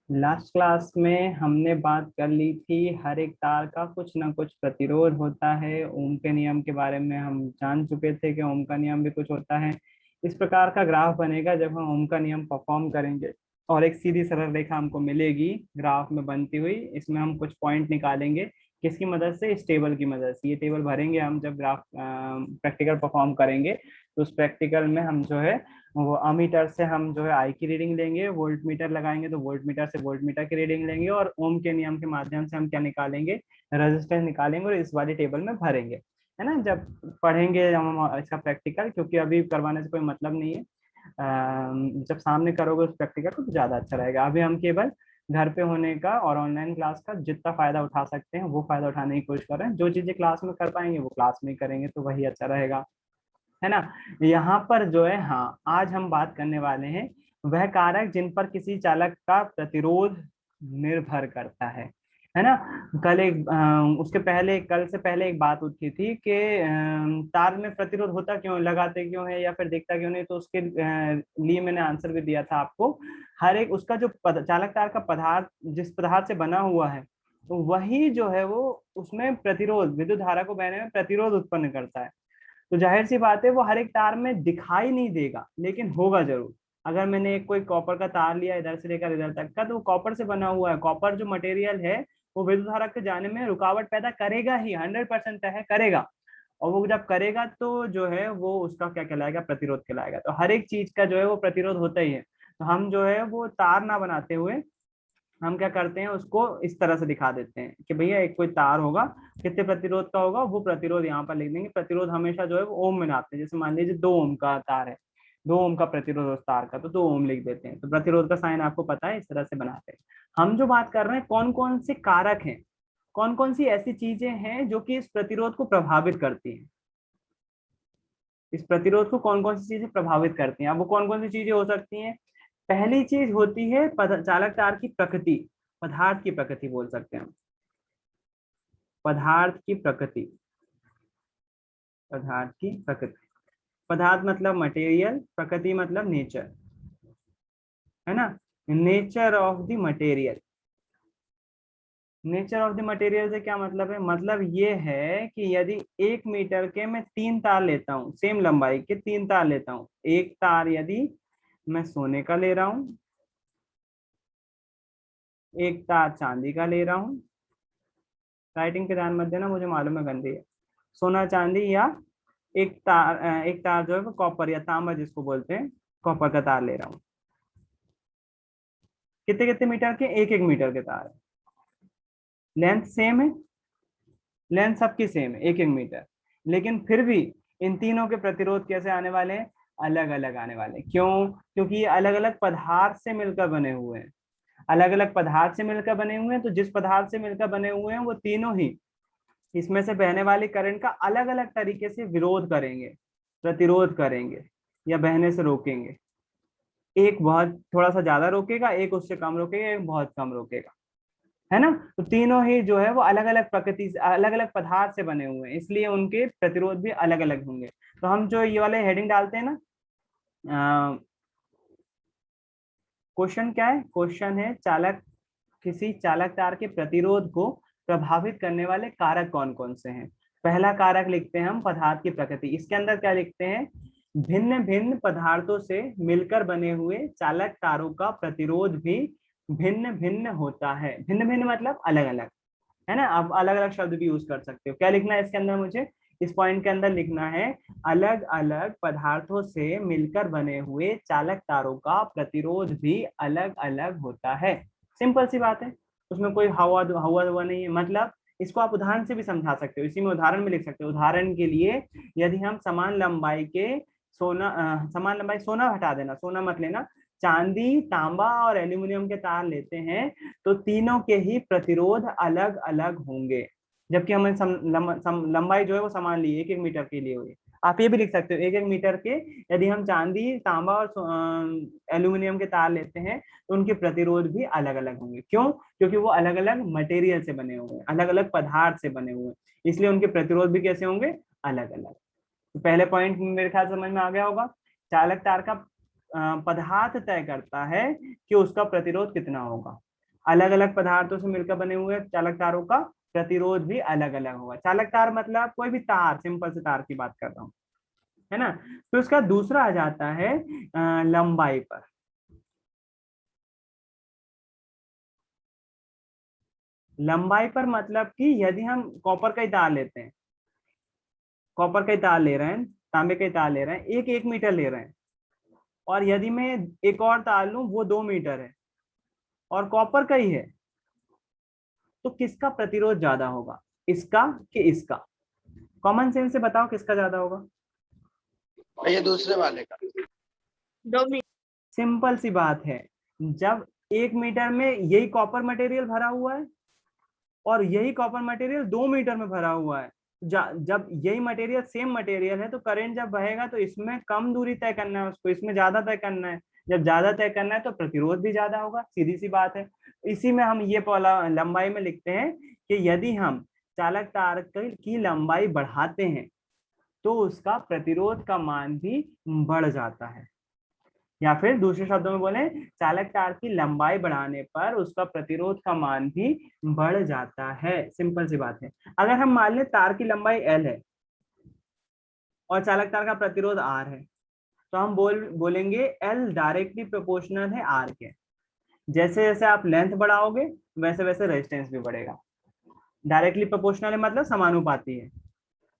Last class में हमने बात कर ली थी हर एक तार का कुछ ना कुछ प्रतिरोध होता है। ओम के नियम के बारे में हम जान चुके थे कि ओम का नियम भी कुछ होता है। इस प्रकार का ग्राफ बनेगा जब हम ओम का नियम परफॉर्म करेंगे और एक सीधी सरल रेखा हमको मिलेगी ग्राफ में बनती हुई। इसमें हम कुछ पॉइंट निकालेंगे, किसकी मदद से? इस टेबल की मदद से। ये टेबल भरेंगे हम जब ग्राफ प्रैक्टिकल परफॉर्म करेंगे। तो उस प्रैक्टिकल में हम जो है वो अमीटर से हम जो है आई की रीडिंग लेंगे, वोल्ट मीटर लगाएंगे तो वोल्ट मीटर से वोल्ट मीटर की रीडिंग लेंगे, और ओम के नियम के माध्यम से हम क्या निकालेंगे? रेजिस्टेंस निकालेंगे और इस वाली टेबल में भरेंगे, है ना। जब पढ़ेंगे हम इसका प्रैक्टिकल, क्योंकि अभी करवाने से कोई मतलब नहीं है। जब सामने करोगे उस प्रैक्टिकल को तो ज्यादा अच्छा रहेगा। अभी हम केवल घर पे होने का और ऑनलाइन क्लास का जितना फायदा उठा सकते हैं वो फायदा उठाने की कोशिश कर रहे हैं। जो चीजें क्लास में कर पाएंगे वो क्लास में करेंगे तो वही अच्छा रहेगा, है ना। यहाँ पर जो है, हाँ, आज हम बात करने वाले हैं वह कारक जिन पर किसी चालक का प्रतिरोध निर्भर करता है ना। कल एक उसके पहले, कल से पहले एक बात उठी थी कि तार में प्रतिरोध होता क्यों, लगाते क्यों है या फिर दिखता क्यों नहीं। तो उसके लिए मैंने आंसर भी दिया था आपको। हर एक उसका जो चालक तार का पदार्थ जिस पदार्थ से बना हुआ है, तो वही जो है वो उसमें प्रतिरोध, विद्युत धारा को बहने में प्रतिरोध उत्पन्न करता है। तो जाहिर सी बात है वो हर एक तार में दिखाई नहीं देगा लेकिन होगा जरूर। अगर मैंने एक कोई कॉपर का तार लिया इधर से लेकर इधर तक का, तो वो कॉपर से बना हुआ है। कॉपर जो मटेरियल है वो विद्युत धारा के जाने में रुकावट पैदा करेगा ही, 100% है, करेगा। और वो जब करेगा तो जो है वो उसका क्या कहलाएगा? प्रतिरोध कहलाएगा। तो हर एक चीज का जो है वो प्रतिरोध होता ही है। तो हम जो है वो तार ना बनाते हुए हम क्या करते हैं, उसको इस तरह से दिखा देते हैं कि भैया एक कोई तार होगा, कितने प्रतिरोध का होगा, वो प्रतिरोध यहाँ पर लिख देंगे। प्रतिरोध हमेशा जो है वो ओम में नापते हैं। जैसे मान लीजिए 2 ओम का तार है, 2 ओम का प्रतिरोध उस तार का, तो 2 ओम लिख देते हैं। तो प्रतिरोध का साइन आपको पता है, इस तरह से बनाते हैं। हम जो बात कर रहे हैं कौन कौन से कारक हैं, कौन कौन सी ऐसी चीजें हैं जो कि इस प्रतिरोध को प्रभावित करती हैं। इस प्रतिरोध को कौन कौन सी चीजें प्रभावित करती हैं? अब वो कौन कौन सी चीजें हो सकती हैं? पहली चीज होती है चालक तार की प्रकृति, पदार्थ की प्रकृति बोल सकते हैं हम। पदार्थ की प्रकृति, पदार्थ की प्रकृति। पदार्थ मतलब मटेरियल, प्रकृति मतलब नेचर, है ना। Nature of the material. Nature of the material से क्या मतलब है? मतलब ये है कि यदि 1 मीटर के मैं 3 तार लेता हूँ, सेम लंबाई के 3 तार लेता हूँ। एक तार यदि मैं सोने का ले रहा हूँ, एक तार चांदी का ले रहा हूँ। राइटिंग पे ध्यान मत देना, मुझे मालूम है गंदी है। सोना चांदी, या एक तार जो है वो कॉपर या तांबा जिसको बोलते हैं, कॉपर का तार ले रहा हूँ। कितने कितने मीटर के? 1 1 मीटर के तार है। लेंथ सेम है, लेंथ सबकी सेम है, 1 1 मीटर। लेकिन फिर भी इन तीनों के प्रतिरोध कैसे आने वाले हैं? अलग अलग आने वाले हैं। क्यों? क्योंकि ये अलग अलग पदार्थ से मिलकर बने हुए हैं। अलग अलग पदार्थ से मिलकर बने हुए हैं, तो जिस पदार्थ से मिलकर बने हुए हैं वो तीनों ही इसमें से बहने वाले करंट का अलग अलग तरीके से विरोध करेंगे, प्रतिरोध करेंगे, या बहने से रोकेंगे। एक बहुत थोड़ा सा ज्यादा रोकेगा, एक उससे कम रोकेगा, एक बहुत कम रोकेगा, है ना। तो तीनों ही जो है वो अलग अलग प्रकृति से, अलग अलग पदार्थ से बने हुए हैं, इसलिए उनके प्रतिरोध भी अलग अलग होंगे। तो हम जो ये वाले हेडिंग डालते हैं ना, क्वेश्चन क्या है? क्वेश्चन है चालक, किसी चालक तार के प्रतिरोध को प्रभावित करने वाले कारक कौन कौन से हैं। पहला कारक लिखते हैं हम पदार्थ की प्रकृति। इसके अंदर क्या लिखते हैं? भिन्न भिन्न पदार्थों से मिलकर बने हुए चालक तारों का प्रतिरोध भी भिन्न भिन्न होता है। भिन्न भिन्न मतलब अलग अलग, है ना। आप अलग अलग शब्द भी यूज कर सकते हो। क्या लिखना है इसके अंदर मुझे? इस पॉइंट के अंदर लिखना है अलग अलग पदार्थों से मिलकर बने हुए चालक तारों का प्रतिरोध भी अलग अलग होता है। सिंपल सी बात है, उसमें कोई हवा हवा हुआ नहीं है। मतलब इसको आप उदाहरण से भी समझा सकते हो, इसी में उदाहरण में लिख सकते हो। उदाहरण के लिए, यदि हम समान लंबाई के समान लंबाई, सोना हटा देना, सोना मत लेना, चांदी, तांबा और एल्यूमिनियम के तार लेते हैं, तो तीनों के ही प्रतिरोध अलग अलग होंगे। जबकि हमें लंबाई जो है वो समान ली, 1 1 मीटर के लिए हुई। आप ये भी लिख सकते हो 1 1 मीटर के यदि हम चांदी, तांबा और एल्यूमिनियम के तार लेते हैं, तो उनके प्रतिरोध भी अलग अलग होंगे। क्यों? क्योंकि वो अलग अलग मटेरियल से बने हुए हैं, अलग अलग पदार्थ से बने हुए हैं, इसलिए उनके प्रतिरोध भी कैसे होंगे? अलग अलग। तो पहले पॉइंट मेरे ख्याल समझ में आ गया होगा। चालक तार का पदार्थ तय करता है कि उसका प्रतिरोध कितना होगा। अलग अलग पदार्थों से मिलकर बने हुए चालक तारों का प्रतिरोध भी अलग अलग होगा। चालक तार मतलब कोई भी तार, सिंपल से तार की बात कर रहा हूँ, है ना। तो उसका दूसरा आ जाता है लंबाई पर। लंबाई पर मतलब कि यदि हम कॉपर का ही तार लेते हैं, कॉपर का ही तार ले रहे हैं, तांबे का ही तार ले रहे हैं, एक एक मीटर ले रहे हैं, और यदि मैं एक और तार लूं वो 2 मीटर है और कॉपर का ही है, तो किसका प्रतिरोध ज्यादा होगा, इसका कि इसका? कॉमन सेंस से बताओ किसका ज्यादा होगा। ये दूसरे वाले का। 2 मीटर। सिंपल सी बात है, जब 1 मीटर में यही कॉपर मटेरियल भरा हुआ है और यही कॉपर मटेरियल 2 मीटर में भरा हुआ है, जब यही मटेरियल सेम मटेरियल है, तो करंट जब बहेगा तो इसमें कम दूरी तय करना है उसको, इसमें ज्यादा तय करना है। जब ज्यादा तय करना है तो प्रतिरोध भी ज्यादा होगा, सीधी सी बात है। इसी में हम ये लंबाई में लिखते हैं कि यदि हम चालक तार की लंबाई बढ़ाते हैं तो उसका प्रतिरोध का मान भी बढ़ जाता है। या फिर दूसरे शब्दों में बोले, चालक तार की लंबाई बढ़ाने पर उसका प्रतिरोध का मान भी बढ़ जाता है। सिंपल सी बात है। अगर हम मान लें तार की लंबाई L है और चालक तार का प्रतिरोध R है, तो हम बोलेंगे L डायरेक्टली प्रोपोर्शनल है R के। जैसे जैसे आप लेंथ बढ़ाओगे वैसे वैसे रेजिस्टेंस भी बढ़ेगा। डायरेक्टली प्रोपोर्शनल है मतलब समानुपाती है,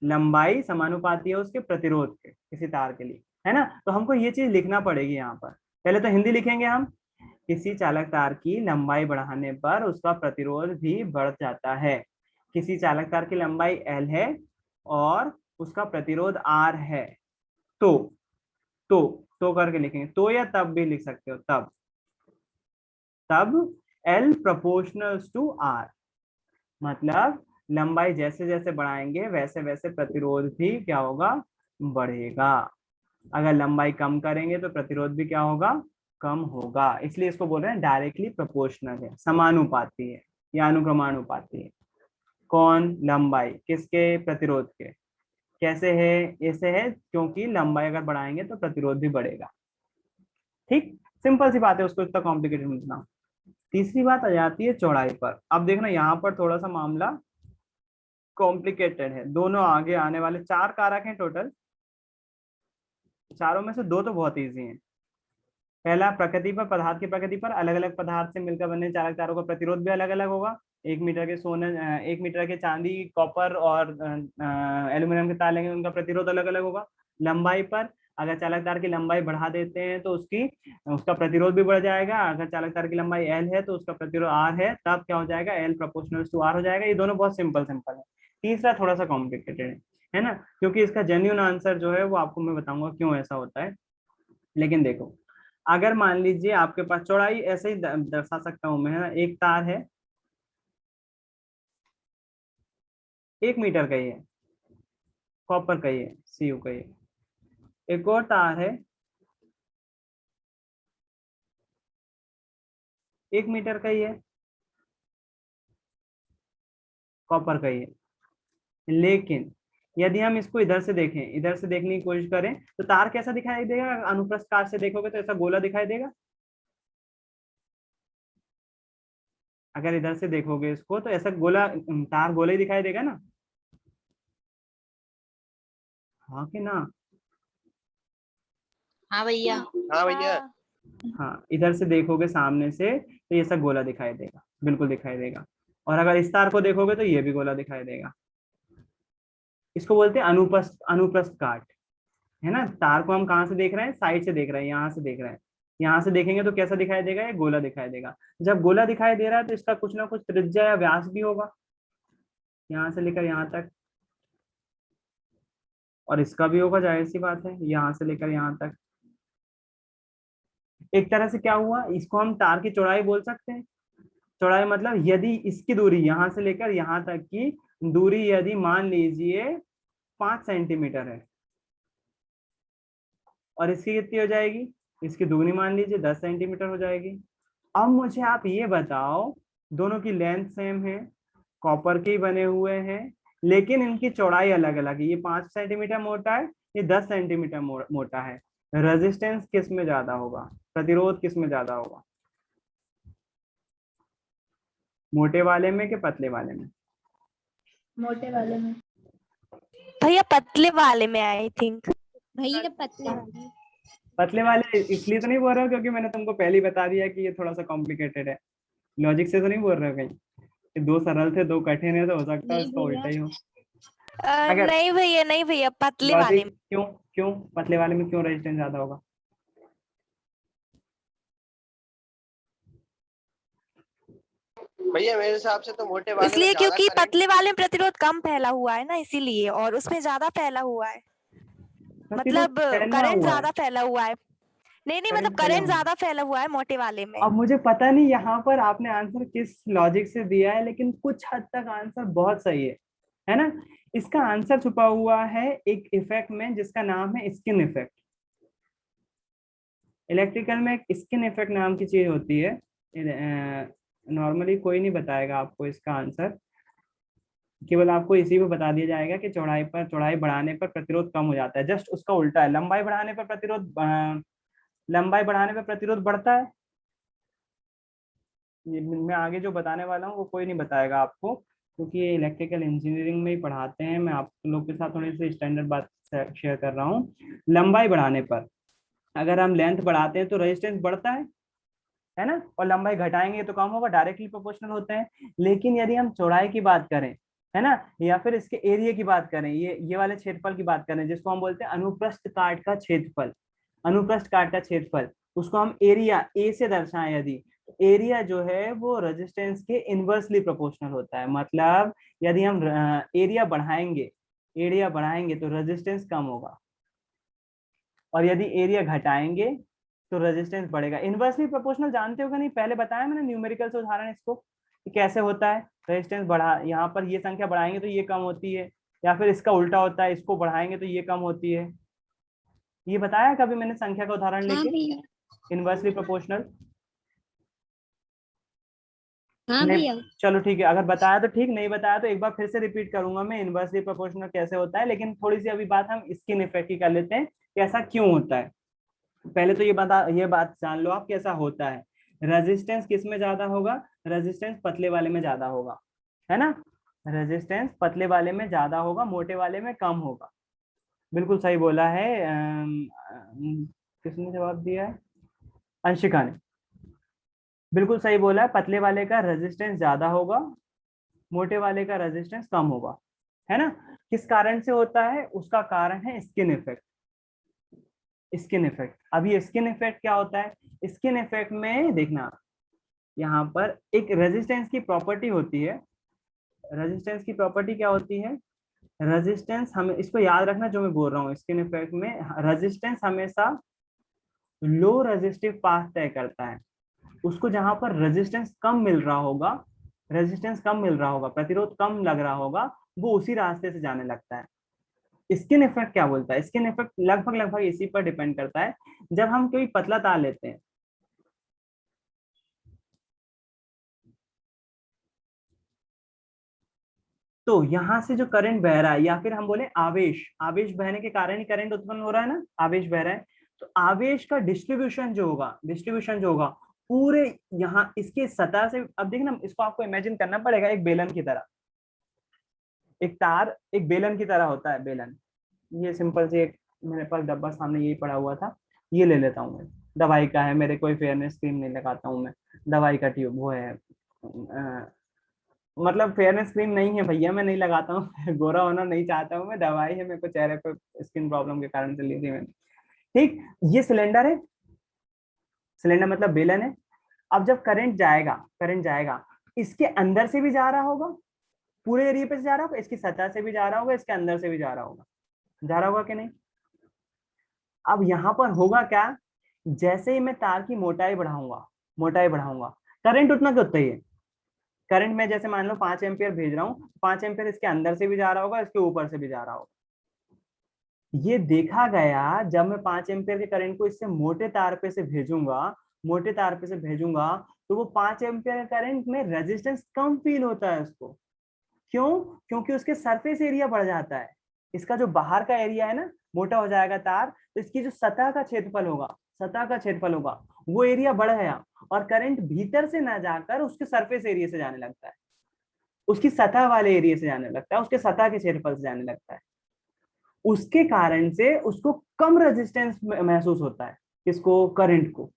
लंबाई समानुपाती है उसके प्रतिरोध के, किसी तार के लिए, है ना। तो हमको ये चीज लिखना पड़ेगी यहाँ पर। पहले तो हिंदी लिखेंगे हम, किसी चालक तार की लंबाई बढ़ाने पर उसका प्रतिरोध भी बढ़ जाता है। किसी चालक तार की लंबाई L है और उसका प्रतिरोध R है, तो तो तो करके लिखेंगे, तो या तब भी लिख सकते हो, तब तब L प्रोपोर्शनल टू R, मतलब लंबाई जैसे जैसे बढ़ाएंगे वैसे वैसे प्रतिरोध भी क्या होगा, बढ़ेगा। अगर लंबाई कम करेंगे तो प्रतिरोध भी क्या होगा, कम होगा। इसलिए इसको बोल रहे हैं डायरेक्टली प्रोपोर्शनल है, समानुपाती है या अनुक्रमानुपाती है। कौन? लंबाई किसके? प्रतिरोध के। कैसे है? ऐसे है क्योंकि लंबाई अगर बढ़ाएंगे तो प्रतिरोध भी बढ़ेगा। ठीक, सिंपल सी बात है, उसको इतना कॉम्प्लिकेटेड मत बनाओ। तीसरी बात आ जाती है चौड़ाई पर। अब देखना यहाँ पर थोड़ा सा मामला कॉम्प्लिकेटेड है। दोनों आगे आने वाले 4 कारक हैं टोटल, चारों में से 2 तो बहुत इजी हैं। पहला, प्रकृति पर, पदार्थ की प्रकृति पर। अलग अलग पदार्थ से मिलकर बने चालक तारों का प्रतिरोध भी अलग अलग होगा। 1 मीटर के सोने, 1 मीटर के चांदी, कॉपर और एल्यूमिनियम के तार लेंगे, उनका प्रतिरोध अलग अलग होगा। लंबाई पर, अगर चालक तार की लंबाई बढ़ा देते हैं तो उसका प्रतिरोध भी बढ़ जाएगा। अगर चालक तार की लंबाई L है तो उसका प्रतिरोध R है, तब क्या हो जाएगा, L प्रोपोर्शनल टू R हो जाएगा। ये दोनों बहुत सिंपल सिंपल है। तीसरा थोड़ा सा कॉम्प्लिकेटेड है ना, क्योंकि इसका जेन्युइन आंसर जो है वो आपको मैं बताऊंगा क्यों ऐसा होता है। लेकिन देखो, अगर मान लीजिए आपके पास चौड़ाई ऐसे ही दर्शा सकता हूं मैं, है ना। एक तार है 1 मीटर का ही है, कॉपर का ही है, CU का ही है। एक और तार है 1 मीटर का ही है, कॉपर का ही है। लेकिन यदि हम इसको इधर से देखें, इधर से देखने की कोशिश करें, तो तार कैसा दिखाई देगा? अनुप्रस्थ काट से देखोगे तो ऐसा गोला दिखाई देगा। अगर इधर से देखोगे इसको तो ऐसा गोला, तार गोला ही दिखाई देगा ना, हाँ कि ना? हाँ भैया। हाँ भैया। हाँ, इधर से देखोगे सामने से तो ये सब गोला दिखाई देगा, बिल्कुल दिखाई देगा। और अगर इस तार को देखोगे तो ये भी गोला दिखाई देगा। इसको बोलते हैं अनुप्रस्थ अनुप्रस्थ काट, है ना। तार को हम कहाँ से देख रहे हैं? साइड से देख रहे हैं, यहाँ से देख रहे हैं। यहाँ से देखेंगे तो कैसा दिखाई देगा? ये गोला दिखाई देगा। जब गोला दिखाई दे रहा है तो इसका कुछ ना कुछ त्रिज्या या व्यास भी होगा, यहाँ से लेकर यहाँ तक, और इसका भी होगा, जाहिर सी बात है, यहाँ से लेकर यहाँ तक। एक तरह से क्या हुआ, इसको हम तार की चौड़ाई बोल सकते हैं। चौड़ाई मतलब यदि इसकी दूरी यहाँ से लेकर यहाँ तक की दूरी यदि मान लीजिए 5 सेंटीमीटर है, और इसकी कितनी हो जाएगी? इसकी दूरी मान लीजिए 10 सेंटीमीटर हो जाएगी। अब मुझे आप ये बताओ, दोनों की लेंथ सेम है, कॉपर के ही बने हुए हैं, लेकिन इनकी चौड़ाई अलग अलग है। ये 5 सेंटीमीटर मोटा है, ये 10 सेंटीमीटर मोटा है। रेजिस्टेंस किस में ज्यादा होगा? प्रतिरोध किस में ज्यादा होगा? मोटे वाले में कि पतले वाले में? मोटे वाले में। भैया पतले वाले में आई थिंक। भैया पतले वाले। पतले वाले इसलिए तो नहीं बोल रहा हूँ क्योंकि मैंने तुमको पहले ही बता दिया कि ये थोड़ा सा कॉम्प्लिकेटेड है। लॉजिक से तो नहीं बोल रहे हो कहीं कि दो सरल थे दो कठिन है, तो हो सकता है नहीं इसका उल्टा ही हो। नहीं भैया पतले वाले लॉजिक में। क्यों क्यों पतले वाले में क्यों रेजिस्टेंस ज्यादा होगा? भैया मेरे हिसाब से तो मोटे वाले में इसलिए ज्यादा क्योंकि करंट। पतले वाले में प्रतिरोध कम फैला हुआ है ना, इसीलिए, और उसमें ज्यादा फैला हुआ है, प्रतिरोध मतलब फैला करंट हुआ है। ज्यादा फैला हुआ है। नहीं मतलब फैला करंट हुआ है। ज्यादा फैला हुआ है मोटे वाले में। अब मुझे पता नहीं यहाँ पर आपने आंसर किस लॉजिक से दिया है, लेकिन कुछ हद तक आंसर बहुत सही है ना? इसका आंसर छुपा हुआ है एक इफेक्ट में जिसका नाम है स्किन इफेक्ट। इलेक्ट्रिकल में एक स्किन इफेक्ट नाम की चीज होती है। नॉर्मली कोई नहीं बताएगा आपको इसका आंसर, केवल आपको इसी में बता दिया जाएगा कि चौड़ाई बढ़ाने पर प्रतिरोध कम हो जाता है। जस्ट उसका उल्टा है, लंबाई बढ़ाने पर प्रतिरोध बढ़ता है। ये मैं आगे जो बताने वाला हूँ वो कोई नहीं बताएगा आपको, क्योंकि ये इलेक्ट्रिकल इंजीनियरिंग में ही पढ़ाते हैं। मैं आप लोग के साथ थोड़ी सी स्टैंडर्ड बात शेयर कर रहा हूँ। लंबाई बढ़ाने पर, अगर हम लेंथ बढ़ाते हैं तो रेजिस्टेंस बढ़ता है ना, और लंबाई घटाएंगे तो कम होगा, डायरेक्टली प्रोपोर्शनल होते हैं। लेकिन यदि हम चौड़ाई की बात करें, है ना, या फिर इसके एरिया की बात करें, ये वाले क्षेत्रफल की बात करें जिसको हम बोलते हैं अनुप्रस्थ काट का क्षेत्रफल, अनुप्रस्थ काट का क्षेत्रफल, उसको हम एरिया ए से दर्शाएं यदि, एरिया जो है वो रेजिस्टेंस के इनवर्सली प्रोपोर्शनल होता है। मतलब यदि हम एरिया बढ़ाएंगे तो रेजिस्टेंस कम होगा, और यदि एरिया घटाएंगे तो रेजिस्टेंस बढ़ेगा। इनवर्सली प्रोपोर्शनल जानते हो कि नहीं? पहले बताया मैंने न्यूमेरिकल से उदाहरण इसको कि कैसे होता है। रेजिस्टेंस बढ़ा, यहाँ पर ये संख्या बढ़ाएंगे तो ये कम होती है, या फिर इसका उल्टा होता है, इसको बढ़ाएंगे तो ये कम होती है। ये बताया कभी मैंने संख्या का उदाहरण लेके, इनवर्सली प्रोपोर्शनल? हाँ भैया। चलो ठीक है, अगर बताया तो ठीक, नहीं बताया तो एक बार फिर से रिपीट करूंगा मैं इनवर्सली प्रोपोर्शनल कैसे होता है। लेकिन थोड़ी सी अभी बात हम स्किन इफेक्ट की कर लेते हैं कि ऐसा क्यों होता है। पहले तो ये बात जान लो आप कैसा होता है। रेजिस्टेंस किस में ज्यादा होगा? रेजिस्टेंस पतले वाले में ज्यादा होगा, है ना? रेजिस्टेंस पतले वाले में ज्यादा होगा, मोटे वाले में कम होगा। बिल्कुल सही बोला है। किसने जवाब दिया है? अंशिका ने बिल्कुल सही बोला है। पतले वाले का रेजिस्टेंस ज्यादा होगा, मोटे वाले का रेजिस्टेंस कम होगा, है ना? किस कारण से होता है? उसका कारण है स्किन इफेक्ट। स्किन इफेक्ट, अब ये स्किन इफेक्ट क्या होता है? स्किन इफेक्ट में देखना, यहाँ पर एक रेजिस्टेंस की प्रॉपर्टी होती है। रेजिस्टेंस की प्रॉपर्टी क्या होती है? रेजिस्टेंस, हमें इसको याद रखना जो मैं बोल रहा हूँ। स्किन इफेक्ट में रेजिस्टेंस हमेशा लो रेजिस्टिव पाथ तय करता है। उसको जहां पर रेजिस्टेंस कम मिल रहा होगा, प्रतिरोध कम लग रहा होगा, वो उसी रास्ते से जाने लगता है। स्किन इफेक्ट क्या बोलता है? स्किन इफेक्ट लगभग इसी पर डिपेंड करता है। जब हम कोई पतला तार लेते हैं, तो यहाँ से जो करंट बह रहा है, या फिर हम बोले आवेश बहने के कारण ही करंट उत्पन्न हो रहा है ना, आवेश बह रहा है, तो आवेश का डिस्ट्रीब्यूशन जो होगा पूरे यहाँ इसके सतह से। अब देखना, इसको आपको इमेजिन करना पड़ेगा एक बेलन की तरह। एक तार एक बेलन की तरह होता है, बेलन। ये सिंपल सी एक, मेरे पास डब्बा सामने यही पड़ा हुआ था, ये ले लेता हूँ मैं, दवाई का है, मेरे कोई फेयरनेस क्रीम नहीं लगाता हूँ मैं, दवाई का ट्यूब वो है। मतलब फेयरनेस क्रीम नहीं है भैया, मैं नहीं लगाता हूँ गोरा होना नहीं चाहता हूँ मैं, दवाई है मेरे को चेहरे पे स्किन प्रॉब्लम के कारण से ली थी मैंने। ठीक, ये सिलेंडर है, सिलेंडर मतलब बेलन है। अब जब करंट जाएगा, इसके अंदर से भी जा रहा होगा, पूरे एरिया पे से जा रहा होगा, इसकी सतह से भी जा रहा होगा, इसके अंदर से भी जा रहा होगा कि नहीं? अब यहाँ पर होगा क्या? जैसे ही मैं तार की मोटाई बढ़ाऊंगा, करंट उतना का उतना ही है। करंट में जैसे मान लो 5 एम्पियर भेज रहा हूँ, 5 एम्पियर इसके अंदर से भी जा रहा होगा, इसके ऊपर से भी जा रहा होगा। ये देखा गया, जब मैं 5 एम्पियर के करंट को इससे मोटे तार पे से भेजूंगा, तो वो 5 एम्पियर करंट में रेजिस्टेंस कम फील होता है उसको। क्यों? क्योंकि उसके सरफेस एरिया बढ़ जाता है। इसका जो बाहर का एरिया है ना, मोटा हो जाएगा तार, तो इसकी जो सतह का क्षेत्रफल होगा, वो एरिया बढ़ गया, और करंट भीतर से ना जाकर उसके सरफेस एरिया से जाने लगता है, उसकी सतह वाले एरिया से जाने लगता है, उसके सतह के क्षेत्रफल से जाने लगता है। उसके कारण से उसको कम रेजिस्टेंस महसूस होता है, किसको, करंट को।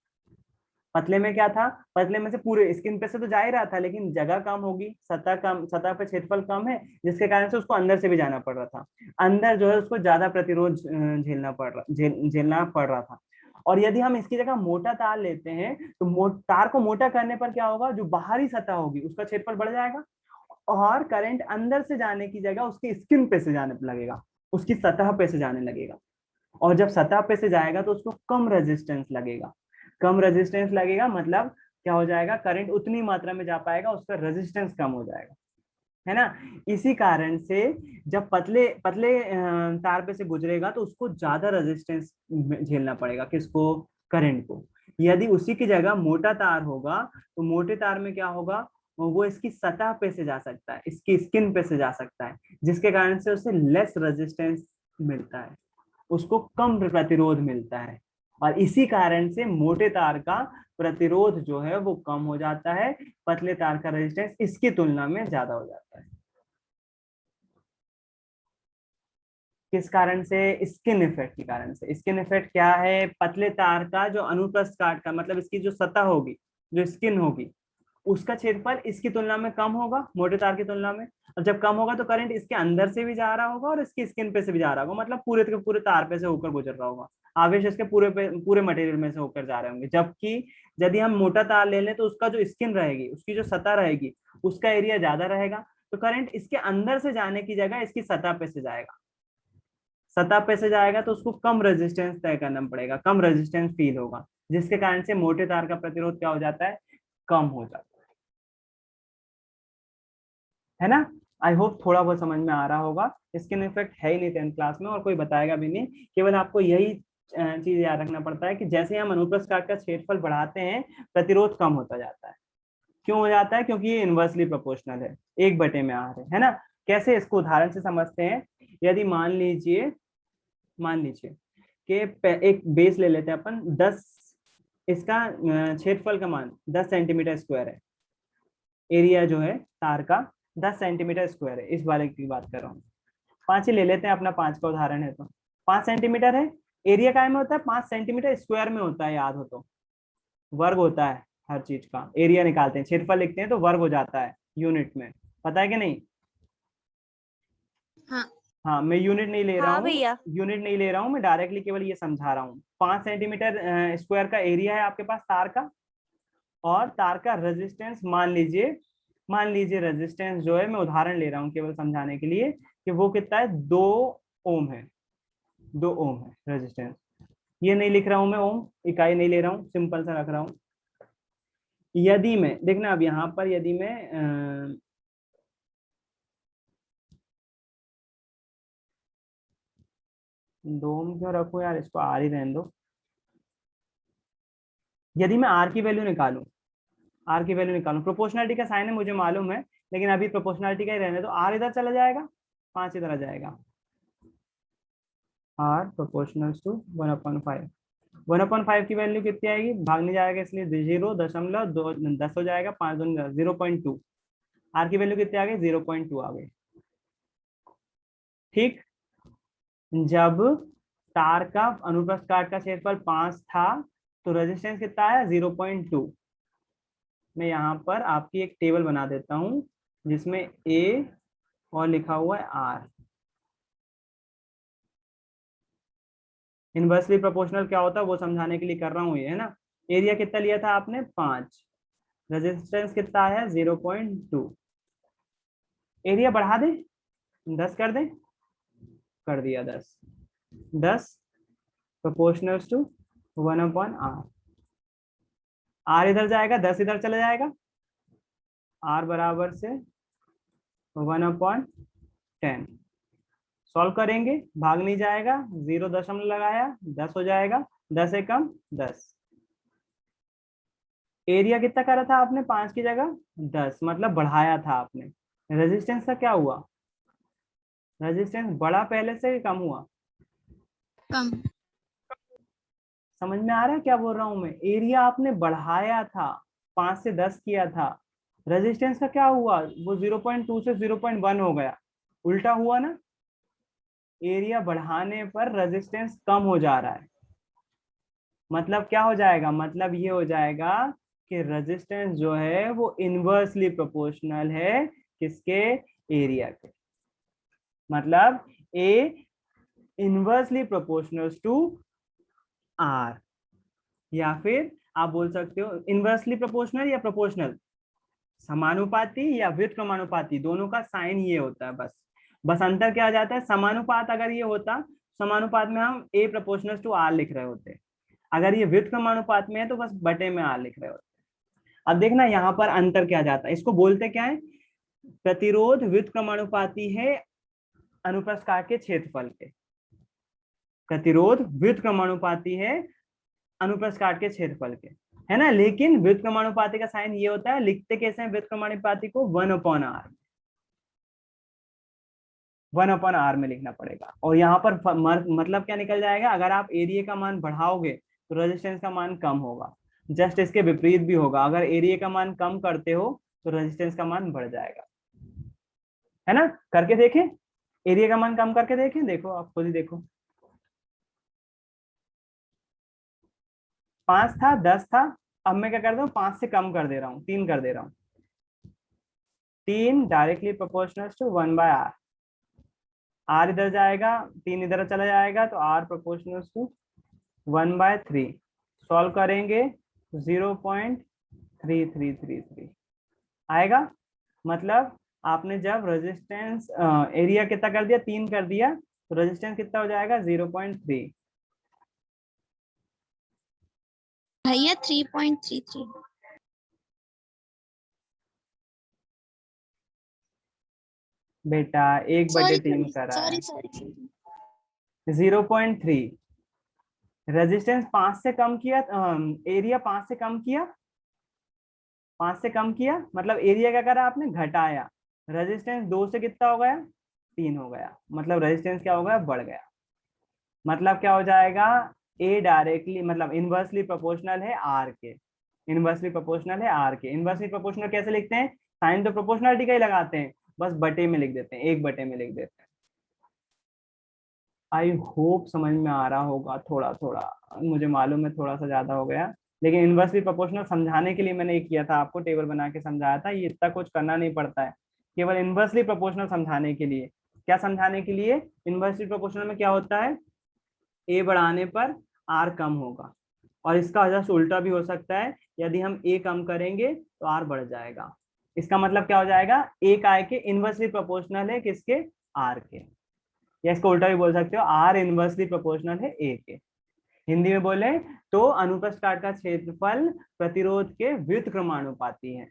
पतले में क्या था, पतले में से पूरे स्किन पे से तो जा ही रहा था, लेकिन जगह कम होगी, सतह कम, सतह पे क्षेत्रफल कम है, जिसके कारण से उसको अंदर से भी जाना पड़ रहा था। अंदर जो है उसको ज्यादा प्रतिरोध झेलना पड़ रहा था। और यदि हम इसकी जगह मोटा तार लेते हैं तो तार को मोटा करने पर क्या होगा, जो बाहरी सतह होगी उसका क्षेत्रफल बढ़ जाएगा और करंट अंदर से जाने की जगह उसकी स्किन पे से जाने लगेगा, उसकी सतह पे से जाने लगेगा। और जब सतह पे से जाएगा तो उसको कम रेजिस्टेंस लगेगा। कम रेजिस्टेंस लगेगा मतलब क्या हो जाएगा, करंट उतनी मात्रा में जा पाएगा, उसका रेजिस्टेंस कम हो जाएगा, है ना। इसी कारण से जब पतले पतले तार पे से गुजरेगा तो उसको ज्यादा रेजिस्टेंस झेलना पड़ेगा, किसको, करंट को। यदि उसी की जगह मोटा तार होगा तो मोटे तार में क्या होगा, वो इसकी सतह पे से जा सकता है, इसकी स्किन पे से जा सकता है, जिसके कारण से उसे लेस रेजिस्टेंस मिलता है, उसको कम प्रतिरोध मिलता है। और इसी कारण से मोटे तार का प्रतिरोध जो है वो कम हो जाता है, पतले तार का रेजिस्टेंस इसकी तुलना में ज्यादा हो जाता है। किस कारण से, स्किन इफेक्ट के कारण से। स्किन इफेक्ट क्या है, पतले तार का जो अनुप्रस्थ काट का मतलब इसकी जो सतह होगी, जो स्किन होगी, उसका क्षेत्रफल इसकी तुलना में कम होगा, मोटे तार की तुलना में। और जब कम होगा तो करंट इसके अंदर से भी जा रहा होगा और इसकी स्किन पे से भी जा रहा होगा, मतलब पूरे के पूरे तार पे से होकर गुजर रहा होगा, आवेश इसके पूरे मटेरियल में से होकर जा रहे होंगे। जबकि यदि हम मोटा तार ले लें तो उसका जो स्किन रहेगी, उसकी जो सतह रहेगी, उसका एरिया ज्यादा रहेगा, तो करंट इसके अंदर से जाने की जगह इसकी सतह पे से जाएगा। सतह पे से जाएगा तो उसको कम रेजिस्टेंस तय करना पड़ेगा, कम रेजिस्टेंस फील होगा, जिसके कारण से मोटे तार का प्रतिरोध क्या हो जाता है, कम हो जाता है ना। आई होप थोड़ा बहुत समझ में आ रहा होगा। स्किन इफेक्ट है ही नहीं 10th क्लास में और कोई बताएगा भी नहीं, केवल आपको यही चीज याद रखना पड़ता है कि जैसे हम अनुप्रस्थ काट का क्षेत्रफल बढ़ाते हैं प्रतिरोध कम होता जाता है। क्यों हो जाता है, क्योंकि ये इनवर्सली प्रोपोर्शनल है, 1/r है ना। कैसे, इसको उदाहरण से समझते हैं। यदि मान लीजिए कि एक बेस ले लेते हैं अपन 10, इसका क्षेत्रफल का मान 10 सेंटीमीटर स्क्वायर है, एरिया जो है तार का 10 सेंटीमीटर स्क्वायर है, इस वाले की बात कर रहा हूँ। 5 ही ले लेते हैं, अपना 5 का उदाहरण है तो 5 सेंटीमीटर है। एरिया काय में होता है, 5 सेंटीमीटर स्क्वायर में होता है, याद हो तो वर्ग होता है हर चीज का। एरिया निकालते हैं, क्षेत्रफल लिखते हैं तो वर्ग हो जाता है यूनिट में, पता है कि नहीं। हाँ हाँ, मैं यूनिट नहीं ले रहा हाँ हूँ, भैया। मैं डायरेक्टली केवल ये समझा रहा हूँ। 5 सेंटीमीटर स्क्वायर का एरिया है आपके पास तार का, और तार का रेजिस्टेंस मान लीजिए रेजिस्टेंस जो है, मैं उदाहरण ले रहा हूँ केवल समझाने के लिए, कि वो कितना है, 2 ओम है। 2 ओम है रेजिस्टेंस। ये नहीं लिख रहा हूं मैं ओम, इकाई नहीं ले रहा हूँ, सिंपल सा रख रहा हूँ। यदि मैं, देखना अब यहाँ पर, यदि मैं 2 ओम क्यों रखूं यार, इसको आर ही रहने दो। यदि मैं आर की वैल्यू निकालूं, प्रोपोर्शनलिटी का साइन है मुझे मालूम है, लेकिन अभी प्रोपोर्शनलिटी का ही रहने दो। आर इधर चला जाएगा, 5 इधर आ जाएगा, आर प्रोपोर्शनल टू 1/5। 1/5 की वैल्यू कितनी आएगी, भागने जाएगा इसलिए 0.10 हो जाएगा, 5 दूनी 0.2। आर की वैल्यू कितनी आ गई, 0.2 आ गई। ठीक, जब तार का अनुप्रस्थ काट का क्षेत्रफल 5 था तो रेजिस्टेंस कितना आया, 0.2। मैं यहाँ पर आपकी एक टेबल बना देता हूँ जिसमें ए और लिखा हुआ है आर। इनवर्सली प्रोपोर्शनल क्या होता है वो समझाने के लिए कर रहा हूँ ये, है ना। एरिया कितना लिया था आपने, 5, रेजिस्टेंस कितना है, 0.2। एरिया बढ़ा दे, 10 कर दे, कर दिया 10 प्रोपोर्शनल टू 1/r। आर इधर जाएगा, 10 इधर चला जाएगा, आर बराबर से 1/10। सॉल्व करेंगे, भाग नहीं जाएगा, 0 दशमलव लगाया, 10 हो जाएगा, 10 एकम 10। एरिया कितना करा था आपने, 5 की जगह 10, मतलब बढ़ाया था आपने। रेजिस्टेंस का क्या हुआ, रेजिस्टेंस बढ़ा पहले से कम हुआ, कम। समझ में आ रहा है क्या बोल रहा हूं मैं? एरिया आपने बढ़ाया था, 5 से 10 किया था, रेजिस्टेंस का क्या हुआ, वो 0.2 से 0.1 हो गया, उल्टा हुआ ना। एरिया बढ़ाने पर रेजिस्टेंस कम हो जा रहा है, मतलब क्या हो जाएगा, मतलब ये हो जाएगा कि रेजिस्टेंस जो है वो इनवर्सली प्रोपोर्शनल है किसके, एरिया के। मतलब ए इनवर्सली प्रोपोर्शनल टू आर, या फिर आप बोल सकते हो इनवर्सली प्रोपोर्शनल या प्रोपोर्शनल, समानुपाती या व्युत्क्रमानुपाती, दोनों का साइन ये होता है। बस अंतर क्या आ जाता है, समानुपात अगर ये होता, समानुपात में हम ए प्रोपोर्शनल टू आर लिख रहे होते, अगर ये व्युत्क्रमानुपात में है तो बस बटे में आर लिख रहे होते। अब देखना यहाँ पर अंतर क्या जाता है, इसको बोलते क्या है, प्रतिरोध व्युत्क्रमानुपाती है अनुप्रस्थ काट के क्षेत्रफल के, प्रतिरोध व्युत्क्रमानुपाती है अनुप्रस्थ काट के क्षेत्रफल के, है ना। लेकिन व्युत्क्रमानुपाती का साइन ये होता है, लिखते कैसे हैं व्युत्क्रमानुपाती को, 1/r, 1/r में लिखना पड़ेगा। और यहाँ पर मतलब क्या निकल जाएगा, अगर आप एरिया का मान बढ़ाओगे तो रेजिस्टेंस का मान कम होगा, जस्ट इसके विपरीत भी होगा, अगर एरिया का मान कम करते हो तो रेजिस्टेंस का मान बढ़ जाएगा, है ना। करके देखें, एरिया का मान कम करके देखें, देखो आप खुद ही देखो, 5 था 10 था, अब मैं क्या कर रहा हूँ 5 से कम कर दे रहा हूँ, 3 कर दे रहा हूँ, 3 directly proportional to 1/r, r इधर जाएगा 3 इधर चला जाएगा तो r प्रोपोर्शनल टू 1/3, सॉल्व करेंगे 0.3333 आएगा। मतलब आपने जब रेजिस्टेंस एरिया कितना कर दिया, 3 कर दिया, तो रेजिस्टेंस कितना हो जाएगा 0.3। भैया 3.33। बेटा 1/3 करा है, सॉरी 0.3। रेजिस्टेंस 5 से कम किया, एरिया 5 से कम किया, 5 से कम किया, मतलब एरिया क्या करा आपने, घटाया, रेजिस्टेंस 2 से कितना हो गया, 3 हो गया, मतलब रेजिस्टेंस क्या हो गया, बढ़ गया। मतलब क्या हो जाएगा, ए डायरेक्टली मतलब इनवर्सली प्रोपोर्शनल है आर के, इनवर्सली प्रोपोर्शनल है आर के। इनवर्सली प्रोपोर्शनल कैसे लिखते हैं, साइन तो प्रोपोर्शनलिटी का ही लगाते हैं, बस बटे में लिख देते हैं, 1/में लिख देते हैं। आई होप समझ में आ रहा होगा, थोड़ा थोड़ा मुझे मालूम है थोड़ा सा ज्यादा हो गया, लेकिन इनवर्सली प्रोपोर्शनल समझाने के लिए मैंने ये किया था, आपको टेबल बना के समझाया था, ये इतना कुछ करना नहीं पड़ता है, केवल इनवर्सली प्रोपोर्शनल समझाने के लिए। क्या समझाने के लिए, इनवर्सली प्रोपोर्शनल में क्या होता है, ए बढ़ाने पर आर कम होगा, और इसका जस्ट उल्टा भी हो सकता है, यदि हम ए कम करेंगे तो आर बढ़ जाएगा। इसका मतलब क्या हो जाएगा, ए काय के इनवर्सली प्रोपोर्शनल है किसके, आर के, या इसको उल्टा भी बोल सकते हो, आर इनवर्सली प्रोपोर्शनल है ए के। हिंदी में बोले तो अनुप्रस्थ काट का क्षेत्रफल प्रतिरोध के व्युत्क्रमानुपाती है,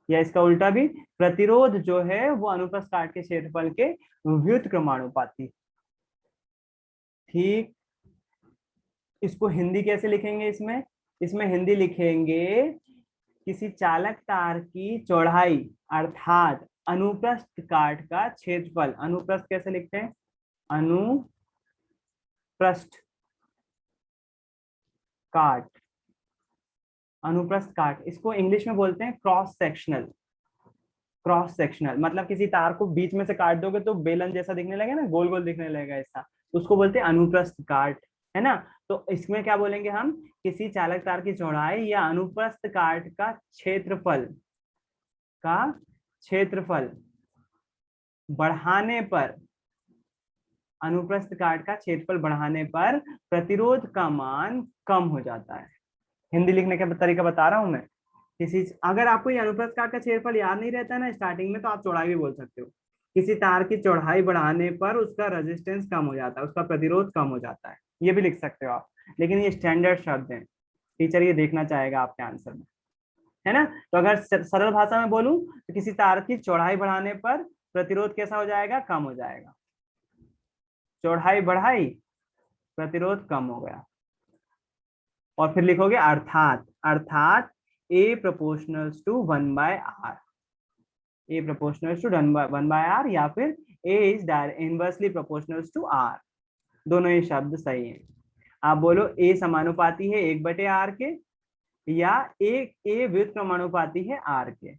या इसका उल्टा भी, प्रतिरोध जो है वो अनुप्रस्थ काट के क्षेत्रफल के व्युत्क्रमानुपाती। ठीक, इसको हिंदी कैसे लिखेंगे, इसमें इसमें हिंदी लिखेंगे, किसी चालक तार की चौड़ाई अर्थात अनुप्रस्थ काट का क्षेत्रफल, अनुप्रस्थ कैसे लिखते हैं, अनुप्रस्थ काट, अनुप्रस्थ काट, इसको इंग्लिश में बोलते हैं क्रॉस सेक्शनल। क्रॉस सेक्शनल मतलब किसी तार को बीच में से काट दोगे तो बेलन जैसा दिखने लगेगा ना, गोल गोल दिखने लगेगा ऐसा, उसको बोलते हैं अनुप्रस्थ काट, है ना। तो इसमें क्या बोलेंगे हम, किसी चालक तार की चौड़ाई या अनुप्रस्थ काट का क्षेत्रफल बढ़ाने पर, अनुप्रस्थ काट का क्षेत्रफल बढ़ाने पर प्रतिरोध का मान कम हो जाता है। हिंदी लिखने का तरीका बता रहा हूं मैं, किसी, अगर आपको ये अनुप्रस्थ काट का क्षेत्रफल याद नहीं रहता है ना स्टार्टिंग में, तो आप चौड़ाई भी बोल सकते हो, किसी तार की चौड़ाई बढ़ाने पर उसका रेजिस्टेंस कम हो जाता है, उसका प्रतिरोध कम हो जाता है, ये भी लिख सकते हो आप, लेकिन ये स्टैंडर्ड शब्द हैं, टीचर ये देखना चाहेगा आपके आंसर में, है ना। तो अगर सरल भाषा में बोलूं तो किसी तार की चौड़ाई बढ़ाने पर प्रतिरोध कैसा हो जाएगा, कम हो जाएगा, चौड़ाई बढ़ाई प्रतिरोध कम हो गया। और फिर लिखोगे अर्थात, अर्थात A proportional to 1/r, A proportional to 1/r, या फिर A is inversely proportional to r, दोनों ही शब्द सही हैं। आप बोलो ए समानुपाती है 1/r के, या ए व्युत्क्रमानुपाती है r के।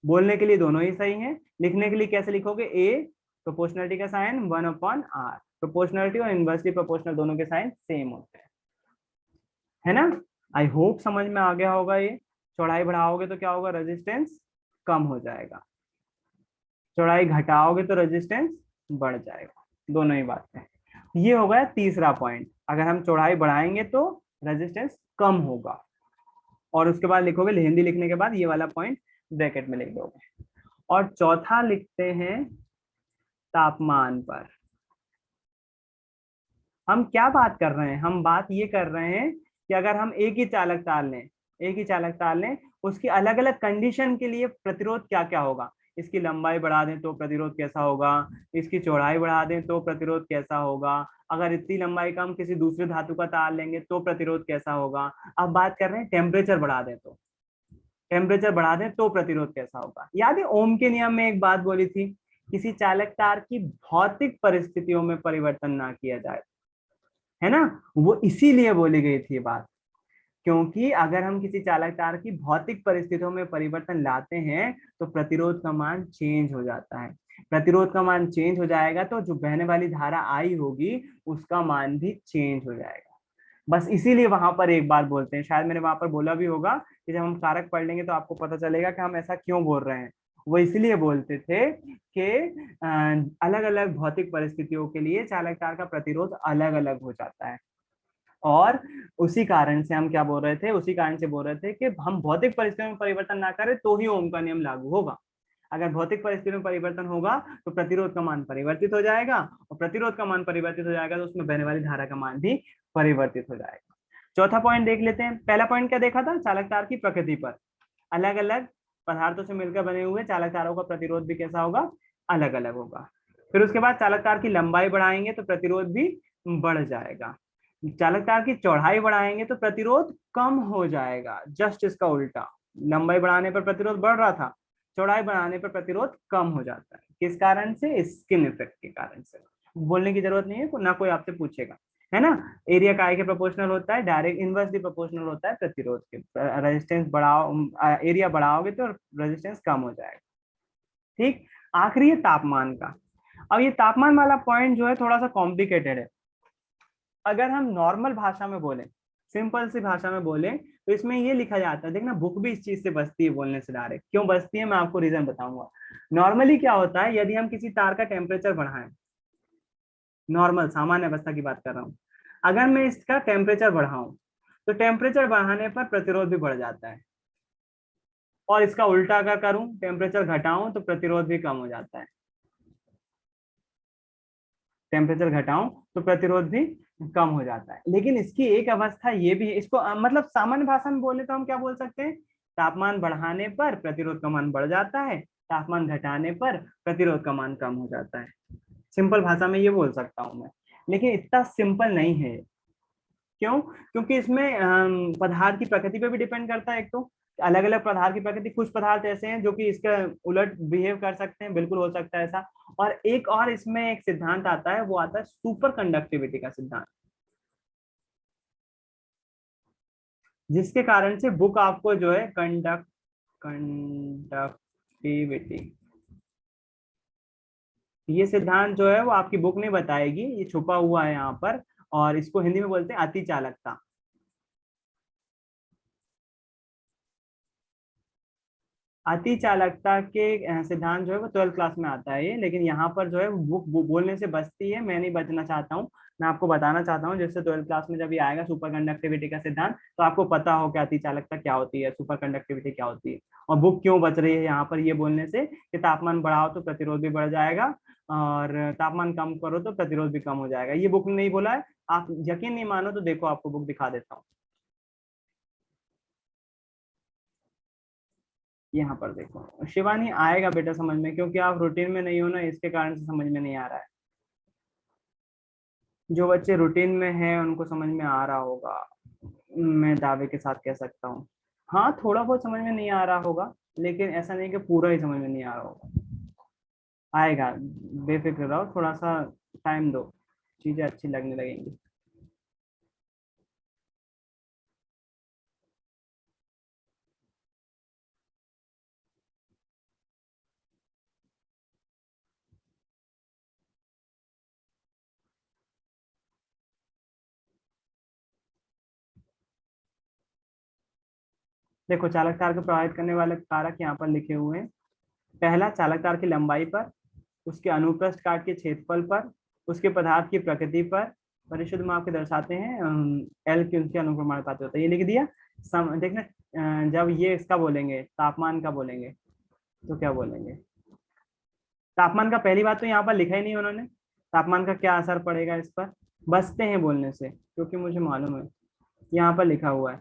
बोलने के लिए दोनों ही सही हैं, लिखने के लिए कैसे लिखोगे? ए प्रोपोर्शनलिटी का साइन 1/r। प्रोपोर्शनलिटी और इनवर्सली प्रोपोर्शनल दोनों के साइन सेम होते हैं, है ना। आई होप समझ में आ गया होगा। ये चौड़ाई बढ़ाओगे तो क्या होगा? रेजिस्टेंस कम हो जाएगा, चौड़ाई घटाओगे तो रेजिस्टेंस बढ़ जाएगा, दोनों ही बात है। ये हो गया तीसरा पॉइंट, अगर हम चौड़ाई बढ़ाएंगे तो रेजिस्टेंस कम होगा। और उसके बाद लिखोगे, हिंदी लिखने के बाद ये वाला पॉइंट ब्रैकेट में लिख दोगे। और चौथा लिखते हैं तापमान पर। हम क्या बात कर रहे हैं? हम बात ये कर रहे हैं कि अगर हम एक ही चालक तार लें, उसकी अलग अलग कंडीशन के लिए प्रतिरोध क्या क्या होगा। इसकी लंबाई बढ़ा दें तो प्रतिरोध कैसा होगा, इसकी चौड़ाई बढ़ा दें तो प्रतिरोध कैसा होगा, अगर इतनी लंबाई का हम किसी दूसरे धातु का तार लेंगे तो प्रतिरोध कैसा होगा। अब बात कर रहे हैं टेम्परेचर बढ़ा दें तो प्रतिरोध कैसा होगा। याद है ओम के नियम में एक बात बोली थी, किसी चालक तार की भौतिक परिस्थितियों में परिवर्तन ना किया जाए, है ना। वो इसीलिए बोली गई थी बात, क्योंकि अगर हम किसी चालक तार की भौतिक परिस्थितियों में परिवर्तन लाते हैं तो प्रतिरोध का मान चेंज हो जाता है। प्रतिरोध का मान चेंज हो जाएगा तो जो बहने वाली धारा आई होगी उसका मान भी चेंज हो जाएगा। बस इसीलिए वहां पर एक बात बोलते हैं, शायद मैंने वहां पर बोला भी होगा कि जब हम कारक पढ़ लेंगे तो आपको पता चलेगा कि हम ऐसा क्यों बोल रहे हैं। वो इसलिए बोलते थे कि अलग अलग भौतिक परिस्थितियों के लिए चालक तार का प्रतिरोध अलग अलग हो जाता है। और उसी कारण से हम क्या बोल रहे थे, कि हम भौतिक परिस्थितियों में परिवर्तन ना करें तो ही ओम का नियम लागू होगा। अगर भौतिक परिस्थितियों में परिवर्तन होगा तो प्रतिरोध का मान परिवर्तित हो जाएगा, और प्रतिरोध का मान परिवर्तित हो जाएगा तो उसमें बहने वाली धारा का मान भी परिवर्तित हो जाएगा। चौथा पॉइंट देख लेते हैं। पहला पॉइंट क्या देखा था? चालक तार की प्रकृति पर। अलग अलग पदार्थों से मिलकर बने हुए चालक तारों का प्रतिरोध भी कैसा होगा? अलग अलग होगा। फिर उसके बाद चालक तार की लंबाई बढ़ाएंगे तो प्रतिरोध भी बढ़ जाएगा, चालक तार की चौड़ाई बढ़ाएंगे तो प्रतिरोध कम हो जाएगा। जस्ट इसका उल्टा, लंबाई बढ़ाने पर प्रतिरोध बढ़ रहा था, चौड़ाई बढ़ाने पर प्रतिरोध कम हो जाता है। किस कारण से? स्किन इफेक्ट के कारण से। बोलने की जरूरत नहीं है, ना कोई आपसे पूछेगा, है ना। एरिया काय के प्रोपोर्शनल होता है, डायरेक्ट इनवर्सली प्रोपोर्शनल होता है प्रतिरोध के। रेजिस्टेंस बढ़ाओ, एरिया बढ़ाओगे तो रेजिस्टेंस कम हो जाएगा। ठीक, आखिरी है तापमान का। अब ये तापमान वाला पॉइंट जो है थोड़ा सा कॉम्प्लिकेटेड है। अगर हम नॉर्मल भाषा में बोलें, सिंपल सी भाषा में बोलें, तो इसमें ये लिखा जाता है, देखना बुक भी इस चीज से बचती है बोलने से डायरेक्ट। क्यों बचती है मैं आपको रीजन बताऊंगा। नॉर्मली क्या होता है, यदि हम किसी तार का टेम्परेचर बढ़ाएं, नॉर्मल सामान्य अवस्था की बात कर रहा हूं, अगर मैं इसका टेम्परेचर बढ़ाऊं तो टेम्परेचर बढ़ाने पर प्रतिरोध भी बढ़ जाता है, और इसका उल्टा अगर करूं, टेम्परेचर घटाऊं तो प्रतिरोध भी कम हो जाता है। टेम्परेचर घटाऊं तो प्रतिरोध भी कम हो जाता है। लेकिन इसकी एक अवस्था ये भी है, इसको मतलब सामान्य भाषा में बोले तो हम क्या बोल सकते हैं? तापमान बढ़ाने पर प्रतिरोध का मान बढ़ जाता है, तापमान घटाने पर प्रतिरोध का मान कम हो जाता है। सिंपल भाषा में ये बोल सकता हूं मैं, लेकिन इतना सिंपल नहीं है। क्यों? क्योंकि इसमें पदार्थ की प्रकृति पे भी डिपेंड करता है। एक तो अलग अलग पदार्थ की प्रकृति, कुछ पदार्थ ऐसे हैं जो कि इसका उलट बिहेव कर सकते हैं, बिल्कुल हो सकता है ऐसा। और एक और इसमें एक सिद्धांत आता है, वो आता है सुपर कंडक्टिविटी का सिद्धांत, जिसके कारण से बुक आपको जो है कंडक्टिविटी, ये सिद्धांत जो है वो आपकी बुक नहीं बताएगी, ये छुपा हुआ है यहाँ पर, और इसको हिंदी में बोलते हैं अति चालकता। अति चालकता के सिद्धांत जो है वो 12th क्लास में आता है ये, लेकिन यहाँ पर जो है बुक बोलने से बचती है। मैं नहीं बचना चाहता हूँ, मैं आपको बताना चाहता हूँ, जिससे 12th क्लास में जब ये आएगा सुपर कंडक्टिविटी का सिद्धांत, तो आपको पता हो कि अति चालकता क्या होती है, सुपर कंडक्टिविटी क्या होती है, और बुक क्यों बच रही है यहाँ पर ये बोलने से कि तापमान बढ़ाओ तो प्रतिरोध भी बढ़ जाएगा, और तापमान कम करो तो प्रतिरोध भी कम हो जाएगा। ये बुक ने नहीं बोला है। आप यकीन नहीं मानो तो देखो, आपको बुक दिखा देता हूँ। यहाँ पर देखो शिवानी, आएगा बेटा समझ में, क्योंकि आप रूटीन में नहीं हो ना, इसके कारण से समझ में नहीं आ रहा है। जो बच्चे रूटीन में हैं उनको समझ में आ रहा होगा, मैं दावे के साथ कह सकता हूँ। हाँ थोड़ा बहुत समझ में नहीं आ रहा होगा, लेकिन ऐसा नहीं कि पूरा ही समझ में नहीं आ रहा होगा। आएगा, बेफिक्र रहो, थोड़ा सा टाइम दो, चीजें अच्छी लगने लगेंगी। देखो चालक तार को प्रभावित करने वाले कारक यहाँ पर लिखे हुए हैं। पहला, चालक तार की लंबाई पर, उसके अनुप्रस्थ काट के क्षेत्रफल पर, उसके पदार्थ की प्रकृति पर। परिशुद्ध माप के दर्शाते हैं एल की उनके अनुप्रमाणुपाती होता है, ये लिख दिया। देखना जब ये इसका बोलेंगे, तापमान का बोलेंगे तो क्या बोलेंगे। तापमान का पहली बात तो यहाँ पर लिखा ही नहीं उन्होंने, तापमान का क्या असर पड़ेगा इस पर। बचते हैं बोलने से क्योंकि मुझे मालूम है यहाँ पर लिखा हुआ है,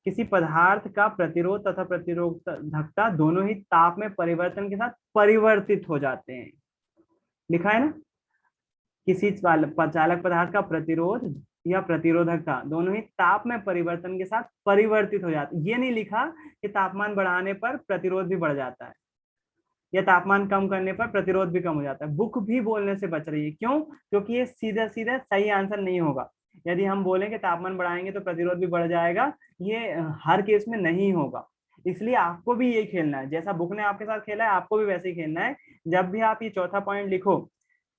किसी पदार्थ का प्रतिरोध तथा प्रतिरोधकता दोनों ही ताप में परिवर्तन के साथ परिवर्तित हो जाते हैं। लिखा है ना, किसी चालक पदार्थ का प्रतिरोध या प्रतिरोधकता दोनों ही ताप में परिवर्तन के साथ परिवर्तित हो जाते हैं। ये नहीं लिखा कि तापमान बढ़ाने पर प्रतिरोध भी बढ़ जाता है या तापमान कम करने पर प्रतिरोध भी कम हो जाता है। बुक भी बोलने से बच रही है, क्यों? क्योंकि ये सीधा सीधा सही आंसर नहीं होगा। यदि हम बोलें कि तापमान बढ़ाएंगे तो प्रतिरोध भी बढ़ जाएगा, ये हर केस में नहीं होगा। इसलिए आपको भी ये खेलना है, जैसा बुक ने आपके साथ खेला है आपको भी वैसे ही खेलना है। जब भी आप ये चौथा पॉइंट लिखो,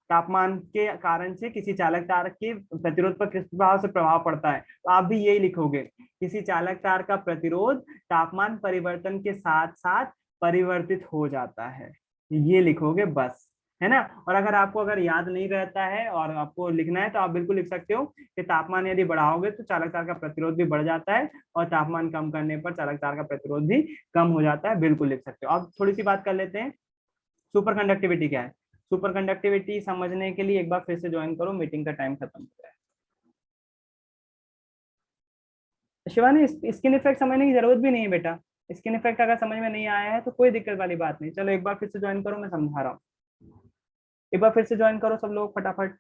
तापमान के कारण से किसी चालक तार के प्रतिरोध पर किस प्रकार से प्रभाव पड़ता है, तो आप भी यही लिखोगे, किसी चालक तार का प्रतिरोध तापमान परिवर्तन के साथ साथ परिवर्तित हो जाता है, ये लिखोगे बस, है ना। और अगर याद नहीं रहता है और आपको लिखना है तो आप बिल्कुल लिख सकते हो कि तापमान यदि बढ़ाओगे तो चालक तार का प्रतिरोध भी बढ़ जाता है और तापमान कम करने पर चालक तार का प्रतिरोध भी कम हो जाता है, बिल्कुल लिख सकते हो। अब थोड़ी सी बात कर लेते हैं, सुपर कंडक्टिविटी क्या है। सुपर कंडक्टिविटी समझने के लिए एक बार फिर से ज्वाइन करो, मीटिंग का टाइम खत्म हो गया है। शिवानी, स्किन इफेक्ट समझने की जरूरत भी नहीं है बेटा, स्किन इफेक्ट अगर समझ में नहीं आया है तो कोई दिक्कत वाली बात नहीं। चलो एक बार फिर से ज्वाइन करो, मैं समझा रहा हूँ। एक बार फिर से ज्वाइन करो सब लोग फटाफट।